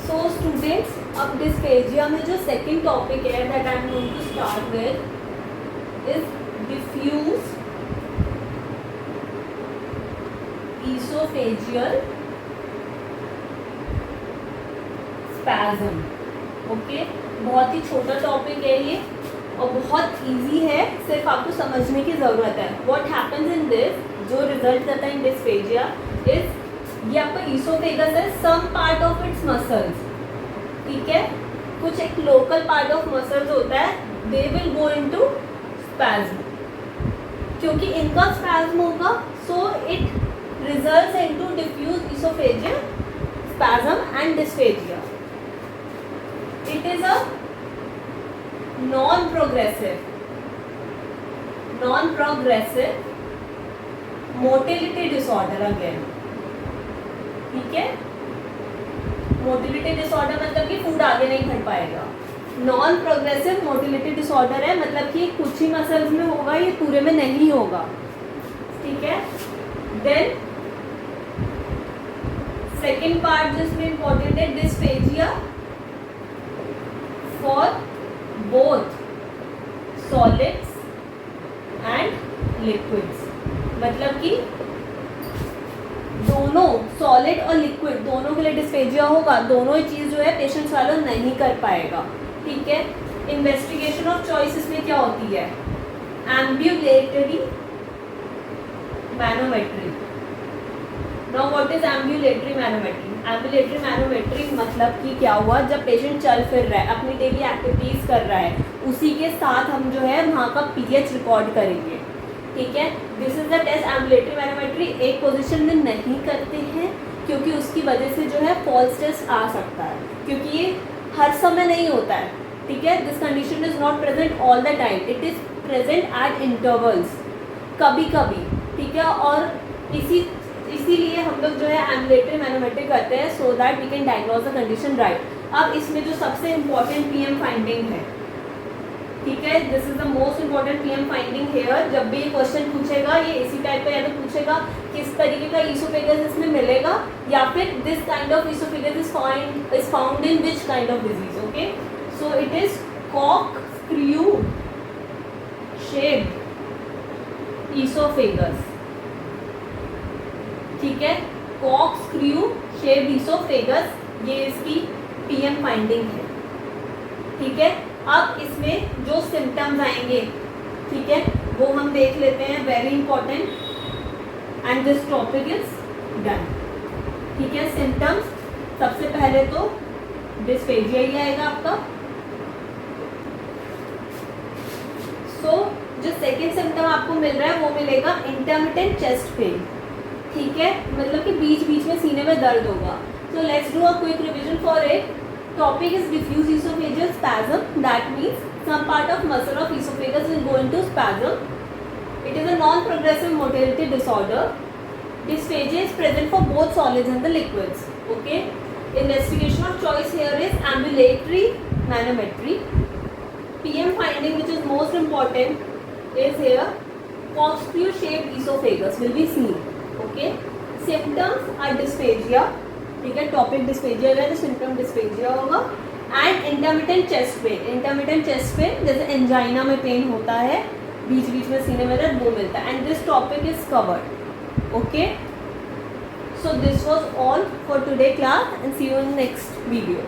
So students, अब dysphagia में जो सेकंड टॉपिक है that I am going to start with is diffuse esophageal spasm. Okay, बहुत ही छोटा टॉपिक है ये और बहुत इजी है, सिर्फ आपको समझने की ज़रूरत है। व्हाट हैपेंस इन दिस, जो रिजल्ट करता है इन डिस्फेजिया इज, ये आपका ईसोफेगस है, some part of its muscles, ठीक है, कुछ एक लोकल पार्ट ऑफ मसल्स होता है, they will go into spasm. क्योंकि इनका स्पैज्म होगा so it results into diffuse esophageal spasm and dysphagia. It is a non progressive motility disorder again, ठीक है। मोटिलिटी डिसऑर्डर मतलब कि फूड आगे नहीं बढ़ पाएगा। नॉन प्रोग्रेसिव मोटिलिटी डिसऑर्डर है, मतलब कि कुछ ही मसल्स में होगा, ये पूरे में नहीं होगा, ठीक है। देन सेकेंड पार्ट जिसमें इंपॉर्टेंट है, dysphagia for both solids and liquids, मतलब कि दोनों सॉलिड और लिक्विड दोनों के लिए डिस्फेजिया होगा। दोनों ही चीज़ जो है पेशेंट वालों नहीं कर पाएगा, ठीक है। इन्वेस्टिगेशन ऑफ चॉइस इसमें क्या होती है, ambulatory manometry. Now what is ambulatory manometry? Ambulatory manometry मतलब कि क्या हुआ, जब पेशेंट चल फिर रहा है, अपनी डेली एक्टिविटीज़ कर रहा है, उसी के साथ हम जो है वहाँ का पीएच रिकॉर्ड करेंगे, ठीक है। This is the test ambulatory manometry. एक पोजीशन में नहीं करते हैं क्योंकि उसकी वजह से जो है फॉल्स टेस्ट आ सकता है, क्योंकि ये हर समय नहीं होता है, ठीक है। This condition is not present all the time, it is present at intervals, कभी कभी, ठीक है। और इसीलिए हम लोग जो है एम्बुलेटरी मैनोमेट्री करते हैं so that we can diagnose the condition right. अब इसमें जो सबसे इम्पॉर्टेंट पीएम फाइंडिंग है, ठीक है, this is the most important PM finding here. जब भी ये क्वेश्चन पूछेगा, ये इसी टाइप का, या तो पूछेगा किस तरीके का ईसोफेगस इसमें मिलेगा, या फिर this kind of esophagus is found in which kind of disease. Okay, so it is corkscrew shaped esophagus, ठीक है, कॉक स्क्रू शेप्ड ईसोफेगस, ये इसकी पीएम फाइंडिंग है, ठीक है। अब इसमें जो सिम्टम्स आएंगे, ठीक है, वो हम देख लेते हैं, very important, and this topic is done, ठीक है। सिम्टम्स सबसे पहले तो डिस्फेजिया ही आएगा आपका। सो जो सेकेंड सिम्टम आपको मिल रहा है वो मिलेगा इंटरमिटेंट चेस्ट पेन, ठीक है, मतलब कि बीच बीच में सीने में दर्द होगा। So let's do a quick revision for it. Topic is diffuse esophageal spasm. That means some part of muscle of esophagus will go into spasm. It is a non-progressive motility disorder. Dysphagia is present for both solids and the liquids. Okay. Investigation of choice here is ambulatory manometry. PM finding, which is most important, is here corkscrew-shaped esophagus will be seen. Okay. Symptoms are dysphagia. ठीक है, topic dysphagia है तो symptom dysphagia होगा, and intermittent chest pain. Intermittent chest pain जैसे angina में pen होता है, बीच बीच में सीने में दर्द, वो मिलता है, and this topic is covered. Okay, so this was all for today class and see you in next video.